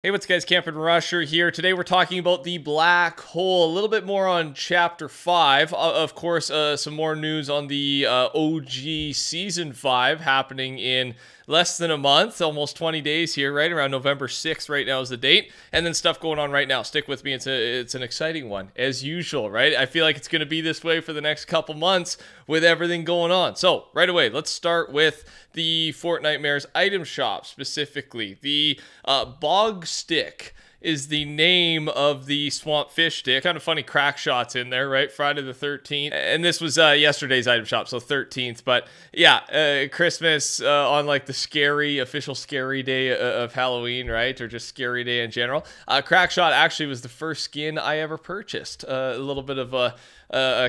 Hey, what's guys? Campin Rusher here. Today we're talking about the Black Hole, a little bit more on Chapter 5. Of course, some more news on the OG Season 5 happening in less than a month, almost 20 days here, right around November 6th right now is the date. And then stuff going on right now. Stick with me. It's an exciting one, as usual, right? I feel like it's going to be this way for the next couple months with everything going on. So, right away, let's start with the Fortnitemares item shop, specifically. The Bog Stick is the name of the Swamp Fish stick. Kind of funny crack shots in there, right? Friday the 13th. And this was yesterday's item shop, so 13th. But yeah, Christmas on like the official scary day of Halloween, right? Or just scary day in general. Crack shot actually was the first skin I ever purchased. A little bit of a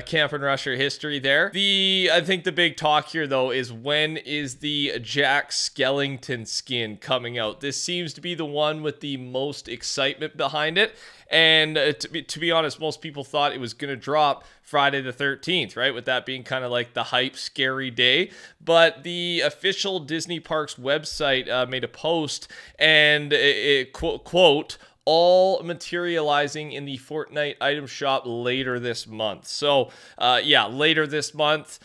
Campin Rusher history there. I think the big talk here though is when is the Jack Skellington skin coming out? This seems to be the one with the most excitement behind it. And to be honest, most people thought it was going to drop Friday the 13th, right? With that being kind of like the hype, scary day. But the official Disney Parks website made a post and it quote, all materializing in the Fortnite item shop later this month. So, yeah, later this month.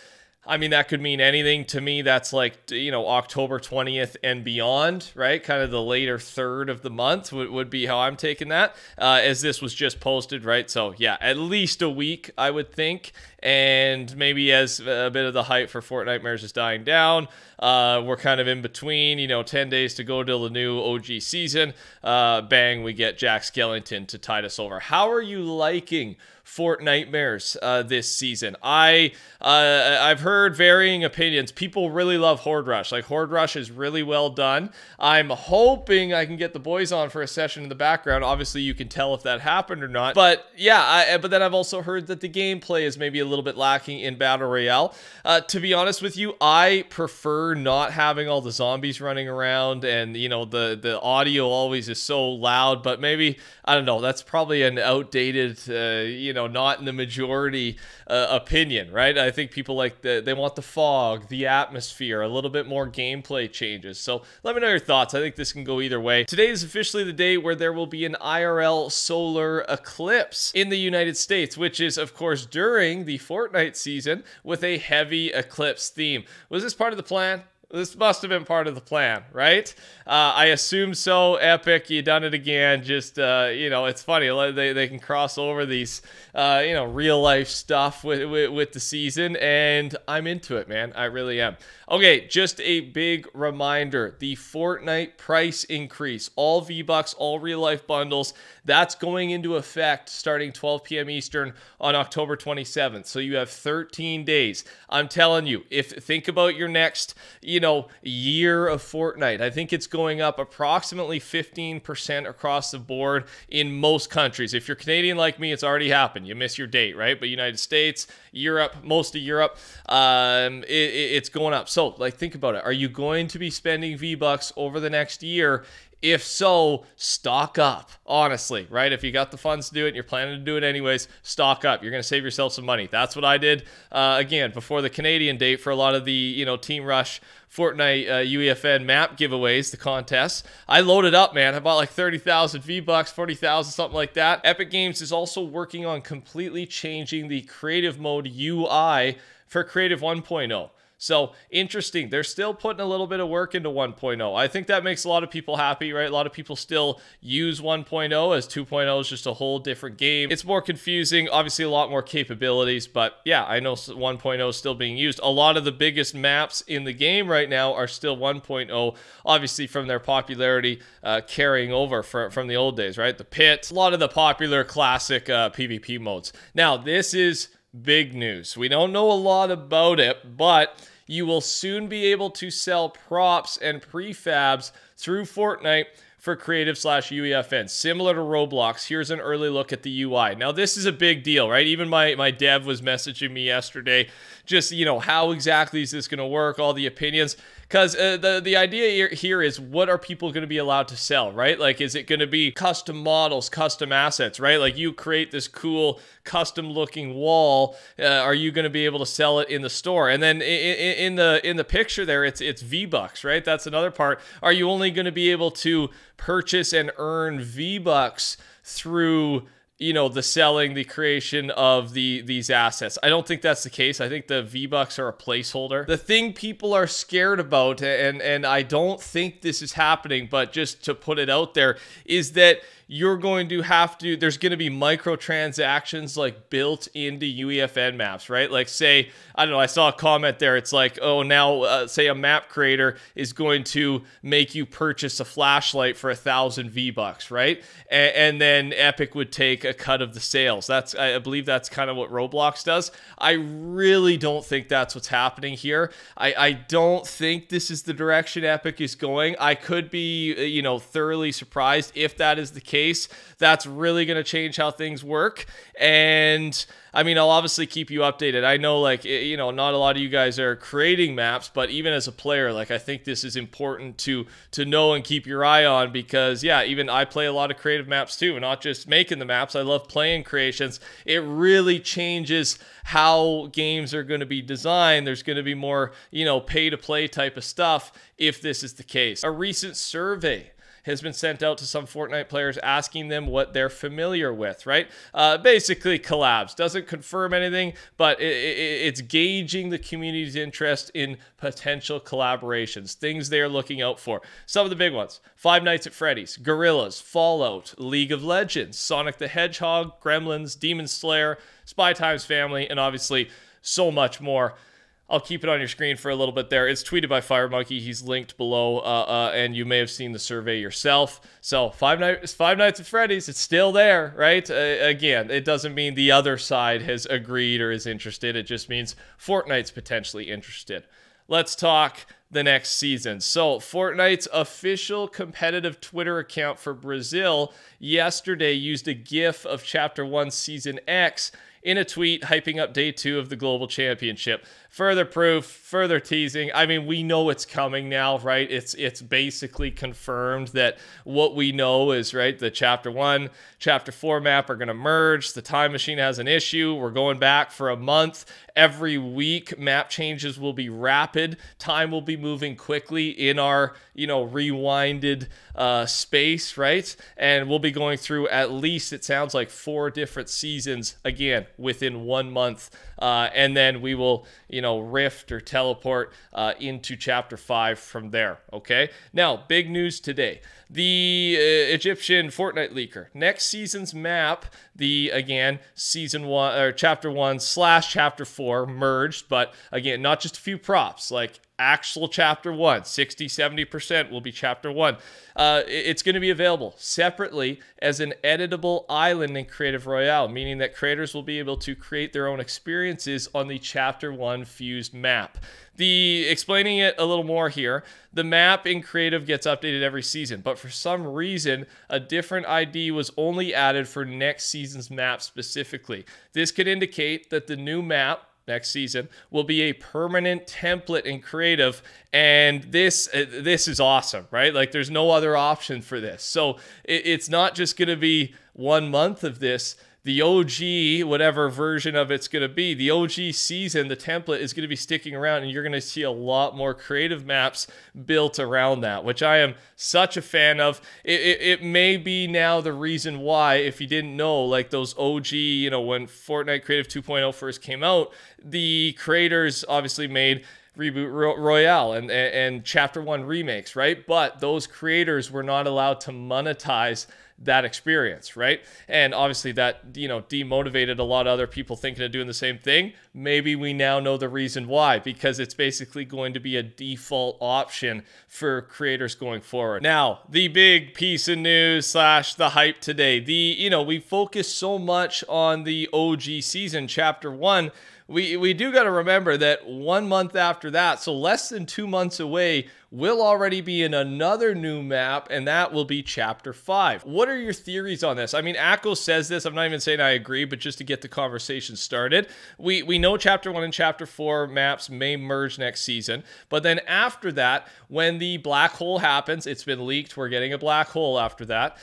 I mean, that could mean anything to me. That's like, October 20th and beyond, right? Kind of the later third of the month would be how I'm taking that, as this was just posted, right? So, yeah, at least a week, I would think. And maybe as a bit of the hype for Fortnitemares is dying down, we're kind of in between, 10 days to go till the new OG season. Bang, we get Jack Skellington to tide us over. How are you liking Fortnitemares this season? I've heard varying opinions. People really love Horde Rush. Like, Horde Rush is really well done. I'm hoping I can get the boys on for a session in the background. Obviously, you can tell if that happened or not. But yeah, but then I've also heard that the gameplay is maybe a little bit lacking in Battle Royale. To be honest with you, I prefer not having all the zombies running around, and the audio always is so loud. But maybe, I don't know, that's probably an outdated, not in the majority opinion, right? I think people like they want the fog, the atmosphere, a little bit more gameplay changes. So let me know your thoughts. I think this can go either way. Today is officially the day where there will be an IRL solar eclipse in the United States, which is, of course, during the Fortnite season with a heavy eclipse theme. Was this part of the plan? This must have been part of the plan, right? I assume so. Epic, you done it again. Just, it's funny. They can cross over these, real life stuff with the season, and I'm into it, man. I really am. Okay, just a big reminder. The Fortnite price increase, all V-Bucks, all real life bundles, that's going into effect starting 12 p.m. Eastern on October 27th. So you have 13 days. I'm telling you, think about your next, year of Fortnite. I think it's going up approximately 15% across the board in most countries. If you're Canadian like me, it's already happened. You miss your date, right? But United States, Europe, most of Europe, it's going up. So, think about it. Are you going to be spending V-Bucks over the next year? If so, stock up, honestly, right? If you got the funds to do it and you're planning to do it anyways, stock up. You're going to save yourself some money. That's what I did, again, before the Canadian date for a lot of the, Team Rush Fortnite UEFN map giveaways, the contests. I loaded up, man. I bought like 30,000 V-Bucks, 40,000, something like that. Epic Games is also working on completely changing the creative mode UI for Creative 1.0. So, interesting. They're still putting a little bit of work into 1.0. I think that makes a lot of people happy, right? A lot of people still use 1.0 as 2.0 is just a whole different game. It's more confusing, obviously a lot more capabilities, but yeah, I know 1.0 is still being used. A lot of the biggest maps in the game right now are still 1.0, obviously from their popularity carrying over from the old days, right? The Pit, a lot of the popular classic PvP modes. Now, this is big news. We don't know a lot about it, but you will soon be able to sell props and prefabs through Fortnite for creative/UEFN, similar to Roblox. Here's an early look at the UI. Now, this is a big deal, right? Even my dev was messaging me yesterday, just, how exactly is this going to work? All the opinions. Because the idea here is, what are people going to be allowed to sell, right? Like, is it going to be custom models, custom assets, right? Like, you create this cool custom looking wall. Are you going to be able to sell it in the store? And then in the picture there, it's V-Bucks, right? That's another part. Are you only going to be able to purchase and earn V-Bucks through, you know, the selling, the creation of these assets? I don't think that's the case. I think the V-Bucks are a placeholder. The thing people are scared about, and I don't think this is happening, but just to put it out there, is that you're going to have to, there's going to be microtransactions like built into UEFN maps, right? Like, say, I don't know, I saw a comment there. It's like, oh, now say a map creator is going to make you purchase a flashlight for 1,000 V-Bucks, right? And then Epic would take a cut of the sales. I believe that's kind of what Roblox does. I really don't think that's what's happening here. I don't think this is the direction Epic is going. I could be, you know, thoroughly surprised if that is the case. That's really going to change how things work. And I mean, I'll obviously keep you updated. I know, like, you know, not a lot of you guys are creating maps, but even as a player, like, I think this is important to know and keep your eye on, because yeah, even I play a lot of creative maps too, not just making the maps. I love playing creations. It really changes how games are going to be designed. There's going to be more, you know, pay to play type of stuff if this is the case. A recent survey has been sent out to some Fortnite players asking them what they're familiar with, right? Basically collabs. Doesn't confirm anything, but it's gauging the community's interest in potential collaborations, things they're looking out for. Some of the big ones: Five Nights at Freddy's, Gorillaz, Fallout, League of Legends, Sonic the Hedgehog, Gremlins, Demon Slayer, Spy Times Family, and obviously so much more. I'll keep it on your screen for a little bit there. It's tweeted by FireMonkey. He's linked below, and you may have seen the survey yourself. So Five Nights at Freddy's, it's still there, right? Again, it doesn't mean the other side has agreed or is interested. It just means Fortnite's potentially interested. Let's talk the next season. So Fortnite's official competitive Twitter account for Brazil yesterday used a GIF of Chapter 1 Season X in a tweet hyping up Day 2 of the Global Championship. Further proof, further teasing. I mean, we know it's coming now, right? It's basically confirmed that what we know is, right, the Chapter 1, Chapter 4 map are going to merge. The Time Machine has an issue. We're going back for a month. Every week, map changes will be rapid. Time will be moving quickly in our, you know, rewinded space, right? And we'll be going through, at least it sounds like, 4 different seasons, again, within 1 month. And then we will, you know, rift or teleport into Chapter 5 from there, okay? Now, big news today. The Egyptian Fortnite leaker. Next season's map, again, Season 1, or Chapter 1 / Chapter 4 merged, but again, not just a few props, like actual Chapter 1, 60-70% will be Chapter 1. It's going to be available separately as an editable island in Creative Royale, meaning that creators will be able to create their own experiences on the Chapter 1 fused map. Explaining it a little more here, the map in Creative gets updated every season, but for some reason, a different ID was only added for next season's map specifically. This could indicate that the new map next season will be a permanent template in Creative, and this is awesome, right? Like, there's no other option for this. So it's not just going to be 1 month of this. The OG, whatever version of it's going to be, the OG season, the template is going to be sticking around, and you're going to see a lot more creative maps built around that, which I am such a fan of. It may be now the reason why, if you didn't know, like those OG, you know, when Fortnite Creative 2.0 first came out, the creators obviously made Reboot Royale and Chapter 1 remakes, right? But those creators were not allowed to monetize that experience, right? And obviously that, you know, demotivated a lot of other people thinking of doing the same thing. Maybe we now know the reason why, because it's basically going to be a default option for creators going forward. Now, the big piece of news / the hype today. You know, we focused so much on the OG season, Chapter 1, we do got to remember that 1 month after that, so less than 2 months away, we'll already be in another new map, and that will be Chapter 5. What are your theories on this? I mean, Akko says this. I'm not even saying I agree, but just to get the conversation started. We know Chapter 1 and Chapter 4 maps may merge next season, but then after that, when the black hole happens, it's been leaked, we're getting a black hole after that.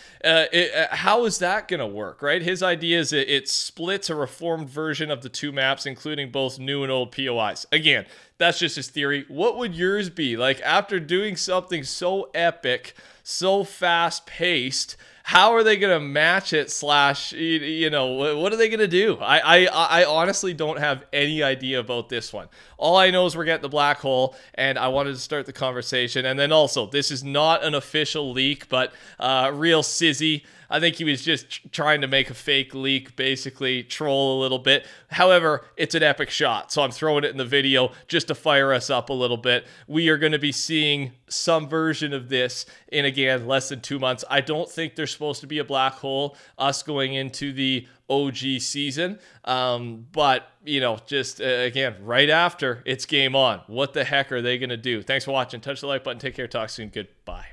How is that going to work, right? His idea is it splits a reformed version of the two maps, including both new and old POIs. Again, that's just his theory. What would yours be? Like, after doing something so epic, so fast-paced, how are they going to match it / you know, what are they going to do? I honestly don't have any idea about this one. All I know is we're getting the black hole, and I wanted to start the conversation. And then also, this is not an official leak, but Real Sizzy, I think he was just trying to make a fake leak, basically troll a little bit. However, it's an epic shot, so I'm throwing it in the video just to fire us up a little bit. We are going to be seeing some version of this in, again, less than 2 months. I don't think there's supposed to be a black hole, us going into the OG season. But, you know, just, again, right after, it's game on. What the heck are they going to do? Thanks for watching. Touch the like button. Take care. Talk soon. Goodbye.